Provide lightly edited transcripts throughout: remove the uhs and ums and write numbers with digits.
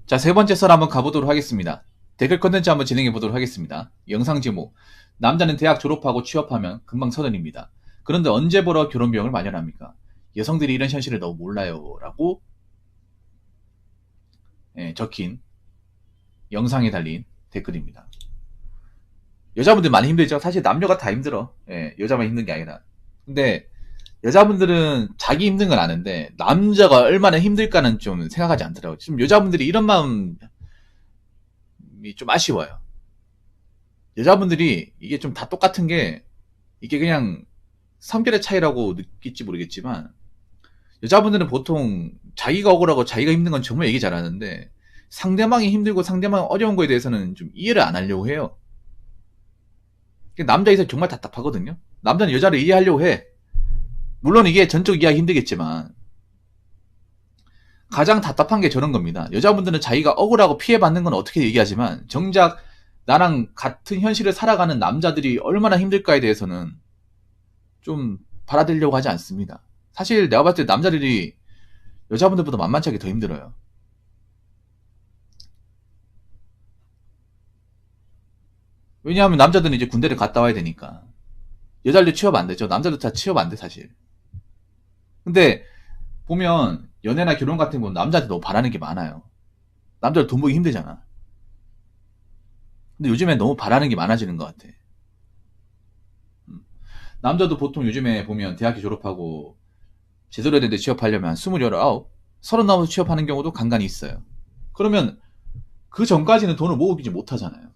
자, 세 번째 썰 한번 가보도록 하겠습니다. 댓글 컨텐츠 한번 진행해 보도록 하겠습니다. 영상 제목: 남자는 대학 졸업하고 취업하면 금방 서른입니다. 그런데 언제 벌어 결혼 비용을 마련합니까? 여성들이 이런 현실을 너무 몰라요 라고 적힌 영상에 달린 댓글입니다. 여자분들 많이 힘들죠? 사실 남녀가 다 힘들어. 여자만 힘든 게 아니라. 근데 여자분들은 자기 힘든 건 아는데 남자가 얼마나 힘들까는 좀 생각하지 않더라고요. 지금 여자분들이 이런 마음이 좀 아쉬워요. 여자분들이 이게 좀 다 똑같은 게, 이게 그냥 성별의 차이라고 느낄지 모르겠지만, 여자분들은 보통 자기가 억울하고 자기가 힘든 건 정말 얘기 잘하는데 상대방이 힘들고 상대방이 어려운 거에 대해서는 좀 이해를 안 하려고 해요. 남자 입장에서 정말 답답하거든요. 남자는 여자를 이해하려고 해. 물론 이게 전적 이해하기 힘들겠지만 가장 답답한 게 저런 겁니다. 여자분들은 자기가 억울하고 피해받는 건 어떻게 얘기하지만 정작 나랑 같은 현실을 살아가는 남자들이 얼마나 힘들까에 대해서는 좀 받아들이려고 하지 않습니다. 사실 내가 봤을 때 남자들이 여자분들보다 만만치 않게 더 힘들어요. 왜냐하면 남자들은 이제 군대를 갔다 와야 되니까. 여자들도 취업 안 되죠. 남자도 다 취업 안 돼, 사실. 근데 보면 연애나 결혼 같은 건 남자한테 너무 바라는 게 많아요. 남자들 돈 벌기 힘들잖아. 근데 요즘엔 너무 바라는 게 많아지는 것 같아. 남자도 보통 요즘에 보면 대학교 졸업하고 제대로 된 데 취업하려면 29, 30 넘어서 취업하는 경우도 간간히 있어요. 그러면 그 전까지는 돈을 모으지 못하잖아요.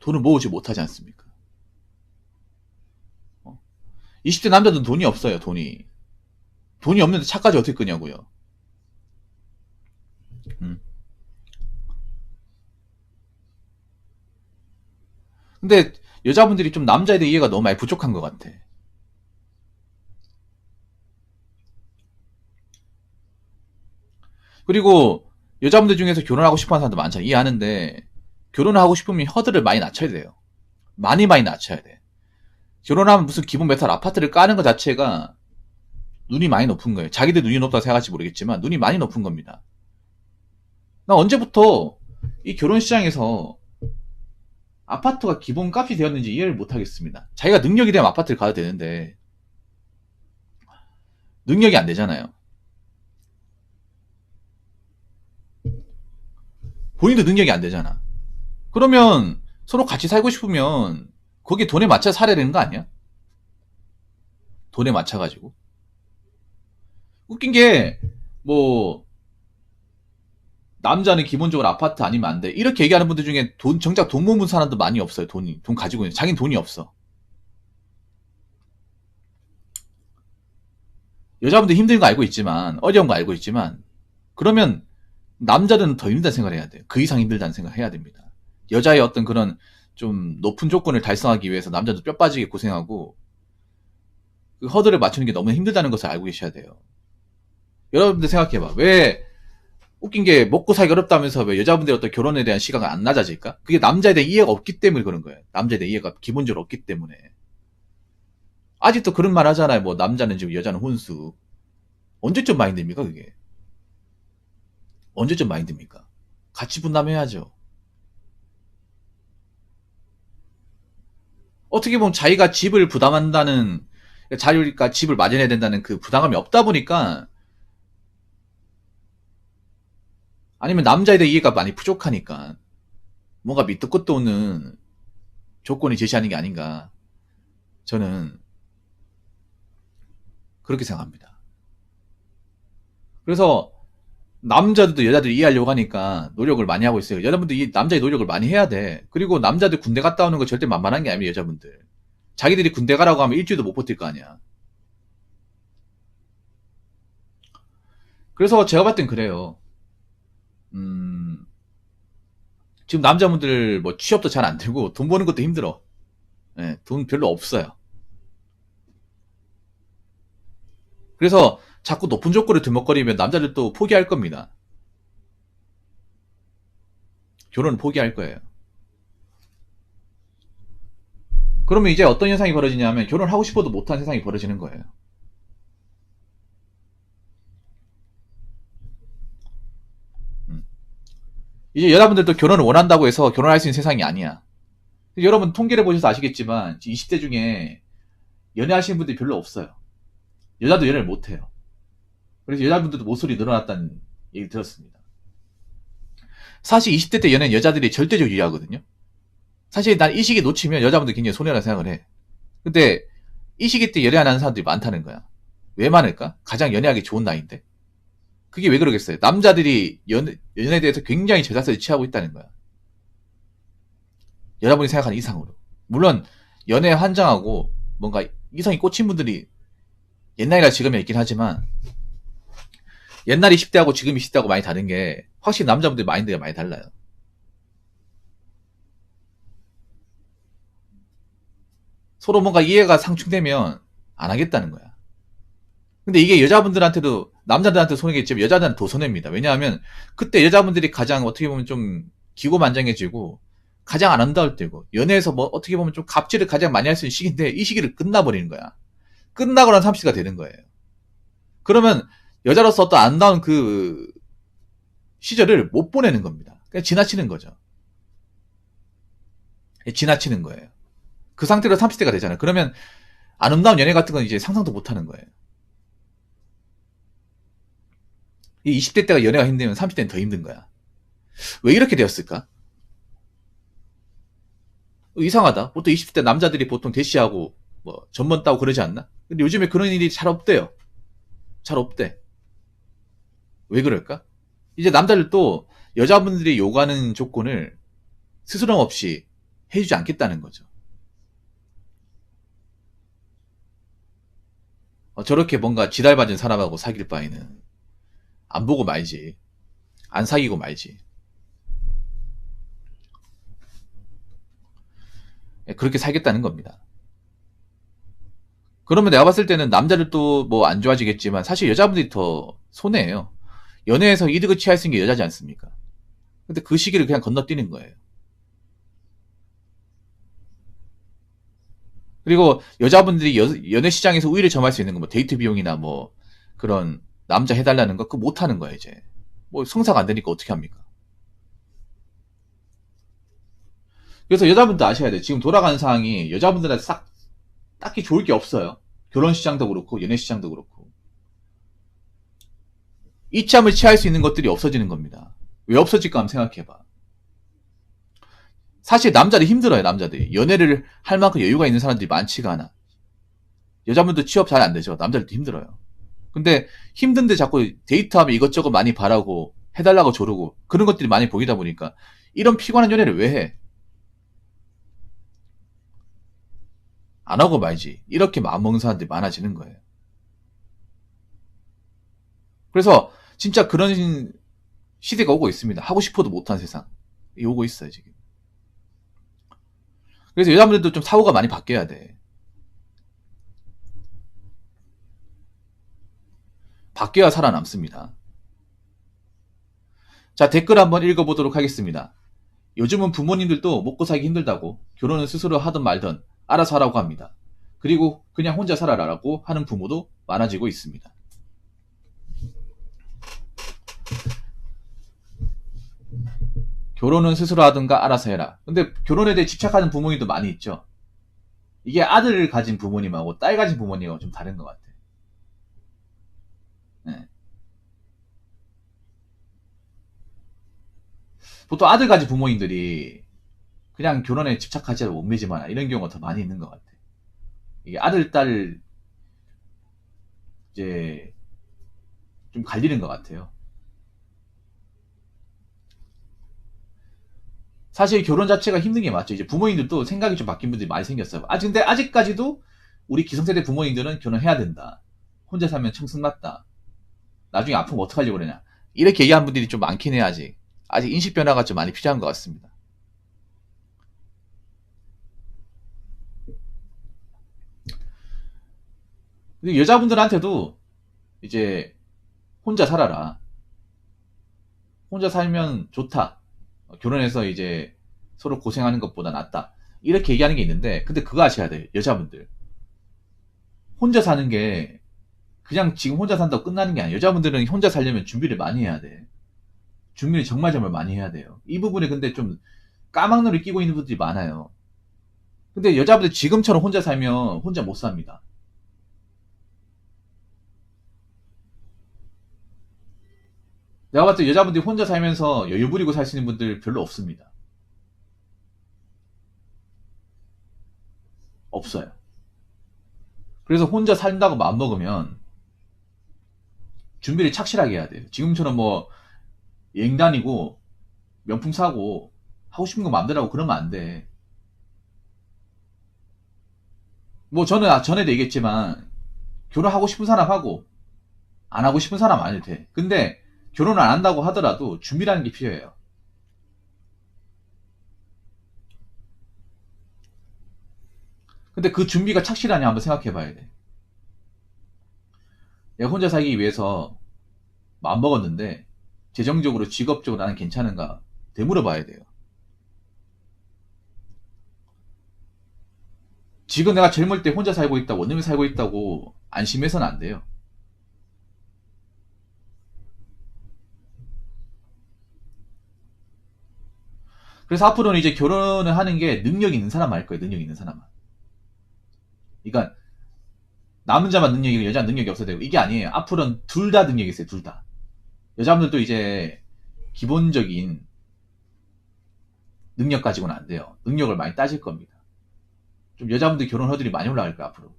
돈을 모으지 못하지 않습니까? 20대 남자들은 돈이 없어요, 돈이. 돈이 없는데 차까지 어떻게 끄냐고요. 음. 근데 여자분들이 좀 남자에 대해 이해가 너무 많이 부족한 것 같아. 그리고 여자분들 중에서 결혼하고 싶어하는 사람도 많잖아. 이해하는데 결혼을 하고 싶으면 허들을 많이 낮춰야 돼요. 많이 낮춰야 돼. 결혼하면 무슨 기본 메탈 아파트를 까는 것 자체가 눈이 많이 높은 거예요. 자기들 눈이 높다고 생각할지 모르겠지만 눈이 많이 높은 겁니다. 나 언제부터 이 결혼 시장에서 아파트가 기본 값이 되었는지 이해를 못하겠습니다. 자기가 능력이 되면 아파트를 가도 되는데 능력이 안 되잖아요. 본인도 능력이 안 되잖아. 그러면 서로 같이 살고 싶으면 거기에 돈에 맞춰 살아야 되는 거 아니야? 돈에 맞춰가지고. 웃긴 게, 뭐, 남자는 기본적으로 아파트 아니면 안 돼. 이렇게 얘기하는 분들 중에 정작 돈 모으는 사람도 많이 없어요. 돈 가지고 있는. 자기는 돈이 없어. 여자분들 힘든 거 알고 있지만, 어려운 거 알고 있지만, 그러면 남자들은 더 힘들다는 생각을 해야 돼요. 그 이상 힘들다는 생각을 해야 됩니다. 여자의 어떤 그런 좀 높은 조건을 달성하기 위해서 남자도 뼈 빠지게 고생하고, 그 허들을 맞추는 게 너무 힘들다는 것을 알고 계셔야 돼요. 여러분들 생각해봐. 왜 웃긴 게 먹고 살기 어렵다면서 왜 여자분들의 어떤 결혼에 대한 시각은 안 낮아질까? 그게 남자에 대한 이해가 없기 때문에 그런 거예요. 남자에 대한 이해가 기본적으로 없기 때문에. 아직도 그런 말 하잖아요. 뭐 남자는 지금 여자는 혼수. 언제쯤 마인드입니까 그게? 언제쯤 마인드입니까? 같이 분담해야죠. 어떻게 보면 자기가 집을 부담한다는, 자기가 집을 마련해야 된다는 그 부담감이 없다 보니까, 아니면 남자에 대한 이해가 많이 부족하니까 뭔가 밑도 끝도 없는 조건이 제시하는 게 아닌가, 저는 그렇게 생각합니다. 그래서 남자들도 여자들 이해하려고 하니까 노력을 많이 하고 있어요. 여자분들 남자의 노력을 많이 해야 돼. 그리고 남자들 군대 갔다 오는 거 절대 만만한 게 아닙니다. 여자분들 자기들이 군대 가라고 하면 일주일도 못 버틸 거 아니야. 그래서 제가 봤을 땐 그래요. 음, 지금 남자분들 뭐 취업도 잘 안 되고 돈 버는 것도 힘들어. 돈 별로 없어요. 그래서 자꾸 높은 조건을 들먹거리면 남자들 또 포기할 겁니다. 결혼을 포기할 거예요. 그러면 이제 어떤 현상이 벌어지냐면 결혼하고 싶어도 못한 세상이 벌어지는 거예요. 이제 여자분들도 결혼을 원한다고 해서 결혼할 수 있는 세상이 아니야. 여러분 통계를 보셔서 아시겠지만 20대 중에 연애하시는 분들이 별로 없어요. 여자도 연애를 못해요. 그래서 여자분들도 모쏠이 늘어났다는 얘기를 들었습니다. 사실 20대 때 연애는 여자들이 절대적으로 유리하거든요. 사실 난 이 시기 놓치면 여자분들 굉장히 손해라고 생각을 해. 근데 이 시기 때 연애 안 하는 사람들이 많다는 거야. 왜 많을까? 가장 연애하기 좋은 나이인데. 그게 왜 그러겠어요? 남자들이 연애에 대해서 굉장히 제자세를 취하고 있다는 거야. 여러분이 생각하는 이상으로. 물론 연애에 환장하고 뭔가 이성이 꽂힌 분들이 옛날이나 지금이 있긴 하지만 옛날 20대하고 지금 20대하고 많이 다른 게 확실히 남자분들 마인드가 많이 달라요. 서로 뭔가 이해가 상충되면 안 하겠다는 거야. 근데 이게 여자분들한테도 남자들한테 손해겠지만 여자들한테 더 손해입니다. 왜냐하면 그때 여자분들이 가장 어떻게 보면 좀 기고만장해지고 가장 아름다울 때고 연애에서 뭐 어떻게 보면 좀 갑질을 가장 많이 할 수 있는 시기인데 이 시기를 끝나버리는 거야. 끝나고 난 30대가 되는 거예요. 그러면 여자로서 어떤 아름다운 그 시절을 못 보내는 겁니다. 그냥 지나치는 거죠. 지나치는 거예요. 그 상태로 30대가 되잖아요. 그러면 아름다운 연애 같은 건 이제 상상도 못 하는 거예요. 이 20대 때가 연애가 힘들면 30대는 더 힘든 거야. 왜 이렇게 되었을까? 이상하다. 보통 20대 남자들이 보통 대시하고 뭐 전번 따고 그러지 않나? 근데 요즘에 그런 일이 잘 없대요. 잘 없대. 왜 그럴까? 이제 남자들도 여자분들이 요구하는 조건을 스스럼 없이 해주지 않겠다는 거죠. 저렇게 뭔가 지달받은 사람하고 사귈 바에는 안 보고 말지. 안 사귀고 말지. 그렇게 살겠다는 겁니다. 그러면 내가 봤을 때는 남자들도 뭐 안 좋아지겠지만 사실 여자분들이 더 손해예요. 연애에서 이득을 취할 수 있는 게 여자지 않습니까? 근데 그 시기를 그냥 건너뛰는 거예요. 그리고 여자분들이 연애 시장에서 우위를 점할 수 있는 거 뭐 데이트 비용이나 뭐 그런 남자 해달라는 거 그거 못 하는 거야 이제. 뭐 성사가 안 되니까 어떻게 합니까? 그래서 여자분들 아셔야 돼요. 지금 돌아가는 상황이 여자분들한테 딱히 좋을 게 없어요. 결혼 시장도 그렇고 연애 시장도 그렇고. 이참을 취할 수 있는 것들이 없어지는 겁니다. 왜 없어질까 한번 생각해봐. 사실 남자들이 힘들어요. 남자들이 연애를 할 만큼 여유가 있는 사람들이 많지가 않아. 여자분도 취업 잘 안 되죠. 남자들도 힘들어요. 근데 힘든데 자꾸 데이트하면 이것저것 많이 바라고 해달라고 조르고 그런 것들이 많이 보이다 보니까 이런 피곤한 연애를 왜 해? 안 하고 말지. 이렇게 마음먹는 사람들이 많아지는 거예요. 그래서 진짜 그런 시대가 오고 있습니다. 하고 싶어도 못한 세상. 이 오고 있어요, 지금. 그래서 여자분들도 좀 사고가 많이 바뀌어야 돼. 바뀌어야 살아남습니다. 자, 댓글 한번 읽어보도록 하겠습니다. 요즘은 부모님들도 먹고 살기 힘들다고 결혼을 스스로 하든 말든 알아서 하라고 합니다. 그리고 그냥 혼자 살아라라고 하는 부모도 많아지고 있습니다. 결혼은 스스로 하든가 알아서 해라. 근데 결혼에 대해 집착하는 부모님도 많이 있죠. 이게 아들을 가진 부모님하고 딸 가진 부모님하고 좀 다른 것 같아. 네. 보통 아들 가진 부모님들이 그냥 결혼에 집착하지 않고 못 매지 마라 이런 경우가 더 많이 있는 것 같아. 이게 아들 딸 이제 좀 갈리는 것 같아요. 사실 결혼 자체가 힘든 게 맞죠. 이제 부모님들도 생각이 좀 바뀐 분들이 많이 생겼어요. 근데 아직까지도 우리 기성세대 부모님들은 결혼해야 된다. 혼자 살면 청승 맞다. 나중에 아프면 어떡하려고 그러냐. 이렇게 얘기하는 분들이 좀 많긴 해, 아직. 아직 인식 변화가 좀 많이 필요한 것 같습니다. 여자분들한테도 이제 혼자 살아라. 혼자 살면 좋다. 결혼해서 이제 서로 고생하는 것보다 낫다. 이렇게 얘기하는 게 있는데, 근데 그거 아셔야 돼요. 여자분들. 혼자 사는 게 그냥 지금 혼자 산다고 끝나는 게 아니에요. 여자분들은 혼자 살려면 준비를 많이 해야 돼. 준비를 정말 많이 해야 돼요. 이 부분에 근데 좀 까막눈을 끼고 있는 분들이 많아요. 근데 여자분들 지금처럼 혼자 살면 혼자 못 삽니다. 내가 봤을 때 여자분들이 혼자 살면서 여유 부리고 살 수 있는 분들 별로 없습니다. 없어요. 그래서 혼자 산다고 마음먹으면 준비를 착실하게 해야 돼요. 지금처럼 뭐 여행 다니고 명품 사고 하고 싶은 거 마음대로 하고 그러면 안 돼. 뭐 저는 전에도 얘기했지만 결혼하고 싶은 사람 하고 안 하고 싶은 사람 안 해도 돼. 근데 결혼을 안 한다고 하더라도 준비라는 게 필요해요. 근데 그 준비가 착실하냐 한번 생각해 봐야 돼. 내가 혼자 살기 위해서 마음먹었는데 재정적으로 직업적으로 나는 괜찮은가 되물어 봐야 돼요. 지금 내가 젊을 때 혼자 살고 있다, 원룸에 살고 있다고 안심해서는 안 돼요. 그래서 앞으로는 이제 결혼을 하는 게 능력 있는 사람만 할 거예요. 능력 있는 사람만. 그러니까 남자만 능력이 있고 여자 능력이 없어야 되고 이게 아니에요. 앞으로는 둘 다 능력이 있어요. 둘 다. 여자분들도 이제 기본적인 능력 가지고는 안 돼요. 능력을 많이 따질 겁니다. 좀 여자분들 결혼 허들이 많이 올라갈 거야 앞으로.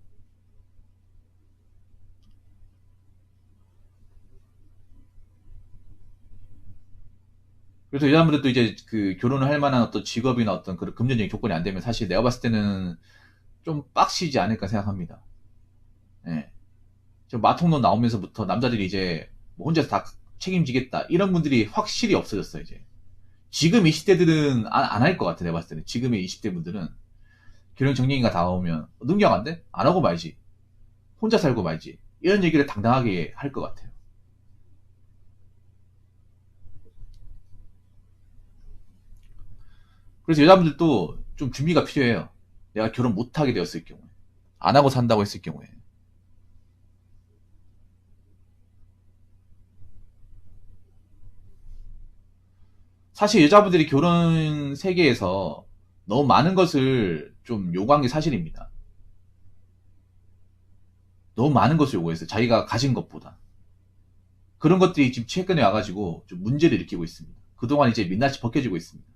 그래서 여자분들도 이제 그 결혼을 할 만한 어떤 직업이나 어떤 그런 금전적인 조건이 안 되면 사실 내가 봤을 때는 좀 빡시지 않을까 생각합니다. 예. 저 마통론 나오면서부터 남자들이 이제 뭐 혼자서 다 책임지겠다 이런 분들이 확실히 없어졌어요 이제. 지금 20대들은 안 할 것 같아 내가 봤을 때는. 지금의 20대 분들은 결혼 정년기가 다가오면 능력 안 돼? 안 하고 말지. 혼자 살고 말지. 이런 얘기를 당당하게 할 것 같아요. 그래서 여자분들도 좀 준비가 필요해요. 내가 결혼 못하게 되었을 경우에. 안 하고 산다고 했을 경우에. 사실 여자분들이 결혼 세계에서 너무 많은 것을 좀 요구한 게 사실입니다. 너무 많은 것을 요구했어요. 자기가 가진 것보다. 그런 것들이 지금 최근에 와가지고 좀 문제를 일으키고 있습니다. 그동안 이제 민낯이 벗겨지고 있습니다.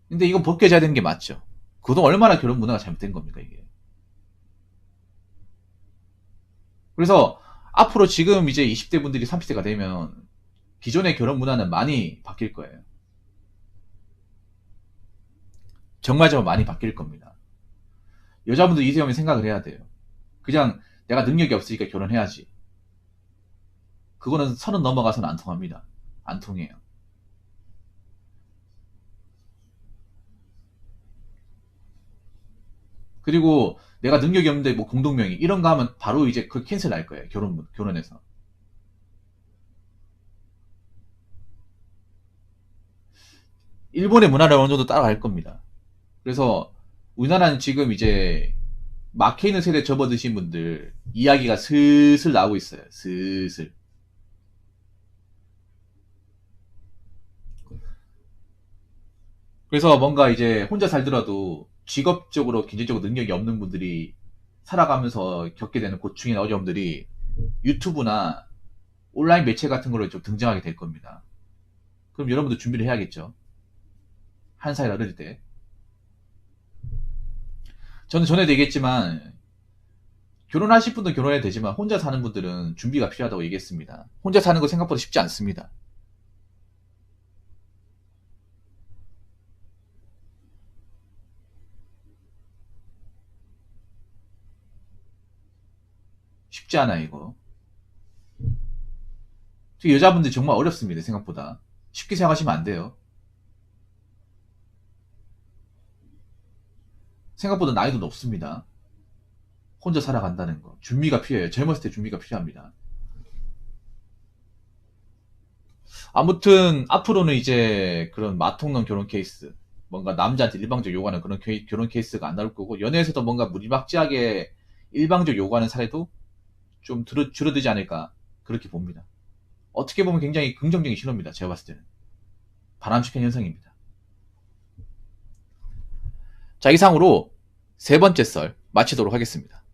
근데 이건 벗겨져야 되는 게 맞죠. 그동안 얼마나 결혼 문화가 잘못된 겁니까, 이게. 그래서 앞으로 지금 이제 20대 분들이 30대가 되면 기존의 결혼 문화는 많이 바뀔 거예요. 정말 많이 바뀔 겁니다. 여자분들 이세영이 생각을 해야 돼요. 그냥 내가 능력이 없으니까 결혼해야지. 그거는 선은 넘어가서는 안 통합니다. 안 통해요. 그리고 내가 능력이 없는데 뭐 공동명의 이런 거 하면 바로 이제 그 캔슬 날 거예요. 결혼에서. 일본의 문화를 어느 정도 따라갈 겁니다. 그래서 우리나라는 지금 이제 막혀있는 세대 접어드신 분들 이야기가 슬슬 나오고 있어요. 슬슬. 그래서 뭔가 이제 혼자 살더라도 직업적으로 경제적으로 능력이 없는 분들이 살아가면서 겪게 되는 고충이나 어려움들이 유튜브나 온라인 매체 같은 걸로 좀 등장하게 될 겁니다. 그럼 여러분도 준비를 해야겠죠. 한 살 어릴 때. 저는 전에도 얘기했지만 결혼하실 분도 결혼해야 되지만 혼자 사는 분들은 준비가 필요하다고 얘기했습니다. 혼자 사는 거 생각보다 쉽지 않습니다. 쉽지 않아 이거. 여자분들 정말 어렵습니다. 생각보다. 쉽게 생각하시면 안 돼요. 생각보다 나이도 높습니다. 혼자 살아간다는 거. 준비가 필요해요. 젊었을 때 준비가 필요합니다. 아무튼 앞으로는 이제 그런 마통론 결혼 케이스, 뭔가 남자한테 일방적 요구하는 그런 결혼 케이스가 안 나올 거고 연애에서도 뭔가 무지막지하게 일방적 요구하는 사례도 좀 줄어들지 않을까 그렇게 봅니다. 어떻게 보면 굉장히 긍정적인 신호입니다. 제가 봤을 때는. 바람직한 현상입니다. 자, 이상으로 세 번째 썰 마치도록 하겠습니다.